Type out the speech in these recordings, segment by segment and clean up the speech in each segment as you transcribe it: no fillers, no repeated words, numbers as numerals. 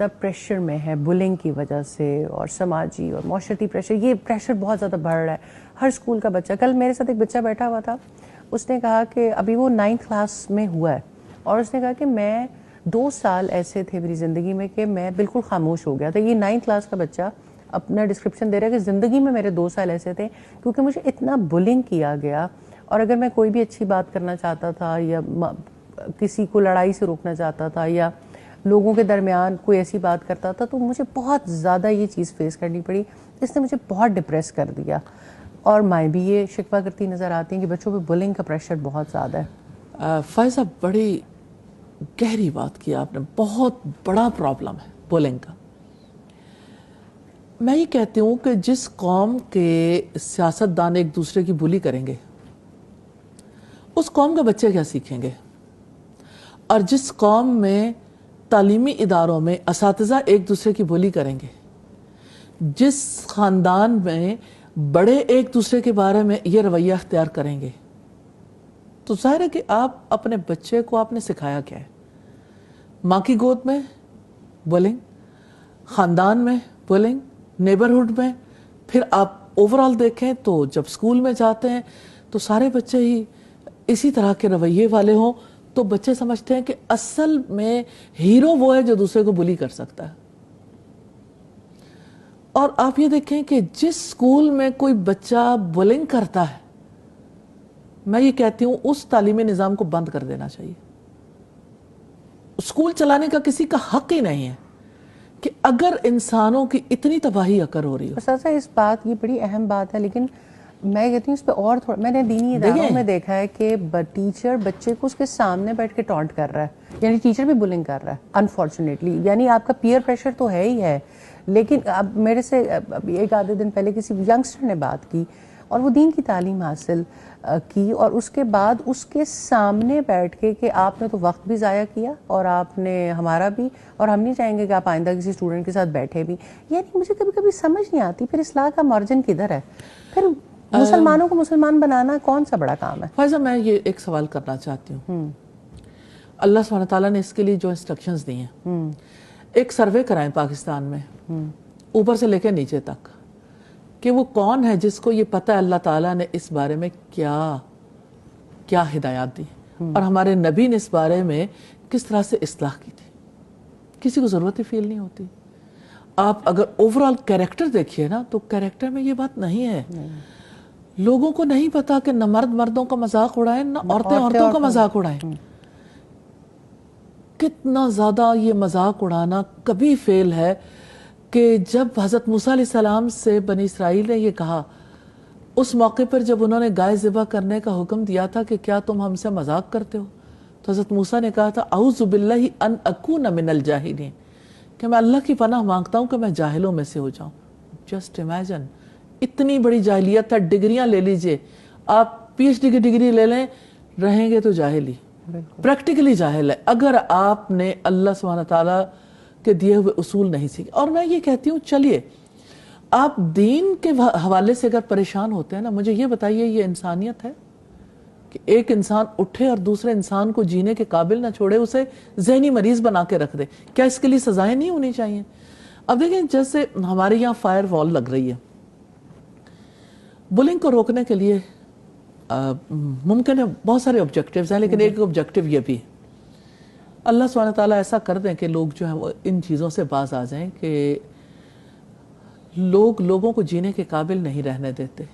زیادہ پریشر میں ہے بلنگ کی وجہ سے، اور سماجی اور معاشرتی پریشر، یہ پریشر بہت زیادہ بڑھ رہا ہے ہر اسکول کا بچہ. کل میرے ساتھ ایک بچہ بیٹھا ہوا تھا، اس نے کہا کہ ابھی وہ 9th کلاس میں ہوا ہے، اور اس نے کہا کہ میں 2 سال ایسے تھے میری زندگی میں کہ میں بالکل خاموش ہو گیا تھا. یہ 9th کلاس کا بچہ اپنا ڈسکرپشن دے رہا ہے کہ زندگی میں میرے 2 سال ایسے تھے کیونکہ مجھے اتنا بلنگ کیا گیا، اور اگر میں کوئی بھی اچھی بات کرنا چاہتا تھا یا کسی کو لڑائی سے روکنا چاہتا تھا یا لوگوں کے درمیان کوئی ایسی بات کرتا تھا تو مجھے بہت زیادہ یہ چیز فیس کرنی پڑی. اس نے مجھے بہت ڈپریس کر دیا، اور مائیں بھی یہ شکوہ کرتی نظر آتی ہیں کہ بچوں پہ بلنگ کا پریشر بہت زیادہ ہے. فائزہ بڑی گہری بات کی آپ نے، بہت بڑا پرابلم ہے بلنگ کا. میں یہ کہتی ہوں کہ جس قوم کے سیاستدان ایک دوسرے کی بلی کریں گے اس قوم کے بچے کیا سیکھیں گے، اور جس قوم میں تعلیمی اداروں میں اساتذہ ایک دوسرے کی بلی کریں گے، جس خاندان میں بڑے ایک دوسرے کے بارے میں یہ رویہ اختیار کریں گے، تو ظاہر ہے کہ آپ اپنے بچے کو آپ نے سکھایا کیا ہے. ماں کی گود میں بلنگ، خاندان میں بلنگ، نیبرہڈ میں، پھر آپ اوورال دیکھیں تو جب اسکول میں جاتے ہیں تو سارے بچے ہی اسی طرح کے رویے والے ہوں، تو بچے سمجھتے ہیں کہ اصل میں ہیرو وہ ہے جو دوسرے کو بلی کر سکتا ہے. اور آپ یہ دیکھیں کہ جس اسکول میں کوئی بچہ بلنگ کرتا ہے، میں یہ کہتی ہوں اس تعلیمی نظام کو بند کر دینا چاہیے. اسکول چلانے کا کسی کا حق ہی نہیں ہے کہ اگر انسانوں کی اتنی تباہی اکر ہو رہی ہو. اساتذہ اس بات یہ بڑی اہم بات ہے، لیکن میں کہتی ہوں اس پہ اور تھوڑا، میں نے دینی اداروں میں دیکھا ہے کہ ٹیچر بچے کو اس کے سامنے بیٹھ کے ٹانٹ کر رہا ہے، یعنی ٹیچر بھی بلنگ کر رہا ہے انفارچونیٹلی. یعنی آپ کا پیئر پریشر تو ہے ہی ہے، لیکن اب میرے سے ایک آدھے دن پہلے کسی ینگسٹر نے بات کی اور وہ دین کی تعلیم حاصل کی، اور اس کے بعد اس کے سامنے بیٹھ کے کہ آپ نے تو وقت بھی ضائع کیا اور آپ نے ہمارا بھی، اور ہم نہیں چاہیں گے کہ آپ آئندہ کسی اسٹوڈنٹ کے ساتھ بیٹھے بھی. یعنی مجھے کبھی کبھی سمجھ نہیں آتی پھر اصلاح کا مارجن کدھر ہے؟ پھر مسلمانوں کو مسلمان بنانا کون سا بڑا کام ہے؟ فائزہ میں یہ ایک سوال کرنا چاہتی ہوں. اللہ سبحانہ تعالیٰ نے اس کے لیے جو انسٹرکشنز دی ہیں، ایک سروے کرائیں پاکستان میں اوپر سے لے کے نیچے تک کہ وہ کون ہے جس کو یہ پتہ ہے اللہ تعالیٰ نے اس بارے میں کیا ہدایات دی، اور ہمارے نبی نے اس بارے میں کس طرح سے اصلاح کی تھی. کسی کو ضرورت ہی فیل نہیں ہوتی. آپ اگر اوورال کیریکٹر دیکھیے نا تو کیریکٹر میں یہ بات نہیں ہے. لوگوں کو نہیں پتا کہ نہ مرد مردوں کا مذاق اڑائیں نہ عورتیں عورتوں کا مذاق اڑائیں. کتنا زیادہ یہ مذاق اڑانا کبھی فیل ہے کہ جب حضرت موسیٰ علیہ السلام سے بنی اسرائیل نے یہ کہا، اس موقع پر جب انہوں نے گائے ذبح کرنے کا حکم دیا تھا کہ کیا تم ہم سے مذاق کرتے ہو، تو حضرت موسیٰ نے کہا تھا اعوذ باللہ ان اکون من الجاہلین، کہ میں اللہ کی پناہ مانگتا ہوں کہ میں جاہلوں میں سے ہو جاؤں. جسٹ امیجن، اتنی بڑی جاہلیت ہے. ڈگریاں لے لیجئے، آپ پی ایچ ڈی کی ڈگری لے لیں، رہیں گے تو جاہل ہی، پریکٹیکلی جاہل ہے اگر آپ نے اللہ سبحانہ تعالیٰ کے دیے ہوئے اصول نہیں سیکھے. اور میں یہ کہتی ہوں چلیے آپ دین کے حوالے سے اگر پریشان ہوتے ہیں نا، مجھے یہ بتائیے یہ انسانیت ہے کہ ایک انسان اٹھے اور دوسرے انسان کو جینے کے قابل نہ چھوڑے، اسے ذہنی مریض بنا کے رکھ دے؟ کیا اس کے لیے سزائیں نہیں ہونی چاہیے؟ اب دیکھیں جیسے ہمارے یہاں فائر وال لگ رہی ہے، بلنگ کو روکنے کے لیے ممکن ہے بہت سارے آبجیکٹیوز ہیں، لیکن ایک آبجیکٹیو یہ بھی ہے اللہ سبحانہ تعالیٰ ایسا کر دیں کہ لوگ جو ہیں وہ ان چیزوں سے باز آ جائیں کہ لوگوں کو جینے کے قابل نہیں رہنے دیتے.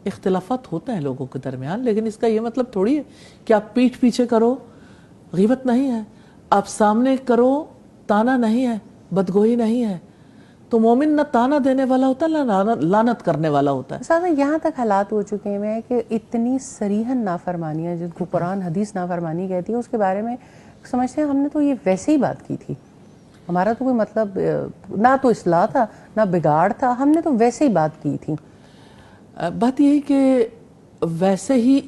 اختلافات ہوتے ہیں لوگوں کے درمیان، لیکن اس کا یہ مطلب تھوڑی ہے کہ آپ پیٹھ پیچھے کرو غیبت نہیں ہے، آپ سامنے کرو تانا نہیں ہے، بدگوئی نہیں ہے. تو مومن نہ تانا دینے والا ہوتا ہے نہ لعنت کرنے والا ہوتا ہے. سادہ یہاں تک حالات ہو چکے ہیں کہ اتنی صریحاً نافرمانیاں جن کو قرآن حدیث نافرمانی کہتی ہے، اس کے بارے میں سمجھتے ہیں ہم نے تو یہ ویسے ہی بات کی تھی، ہمارا تو کوئی مطلب نہ تو اصلاح تھا نہ بگاڑ تھا، ہم نے تو ویسے ہی بات کی تھی. بات یہ ہے کہ ویسے ہی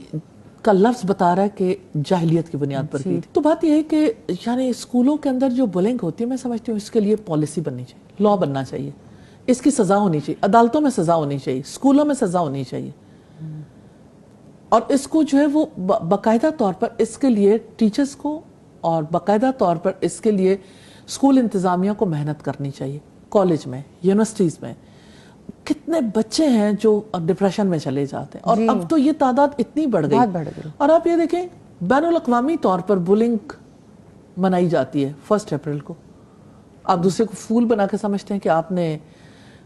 کا لفظ بتا رہا ہے کہ جاہلیت کی بنیاد پر کی تھی. تو بات یہ ہے کہ یعنی اسکولوں کے اندر جو بلنگ ہوتی ہے، میں سمجھتی ہوں اس کے لیے پالیسی بننی چاہیے، لا بننا چاہیے، اس کی سزا ہونی چاہیے، عدالتوں میں سزا ہونی چاہیے، اسکولوں میں سزا ہونی چاہیے. اور اس کو جو ہے وہ باقاعدہ طور پر اس کے لیے ٹیچرز کو اور باقاعدہ طور پر اس کے لیے اسکول انتظامیہ کو محنت کرنی چاہیے. کالج میں, یونیورسٹیز میں کتنے بچے ہیں جو ڈپریشن میں چلے جاتے ہیں, اور اب تو یہ تعداد اتنی بڑھ گئی. اور آپ یہ دیکھیں بین الاقوامی طور پر بلنگ منائی جاتی ہے 1 اپریل کو. آپ دوسرے کو پھول بنا کے سمجھتے ہیں کہ آپ نے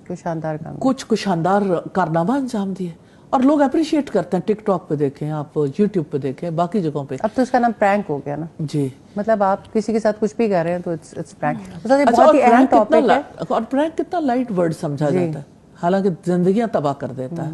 کچھ شاندار کارنامہ انجام دیے, اور لوگ اپریشیٹ کرتے ہیں. ٹک ٹاک پہ دیکھیں, آپ یوٹیوب پہ دیکھیں, باقی جگہوں پہ. اب تو اس کا نام پرینک ہو گیا نا جی, مطلب آپ کسی کے ساتھ کچھ بھی کر رہے ہیں تو اٹس پرینک. اور پرینک کتنا لائٹ ورڈ سمجھا جاتا ہے, حالانکہ زندگیاں تباہ کر دیتا ہے.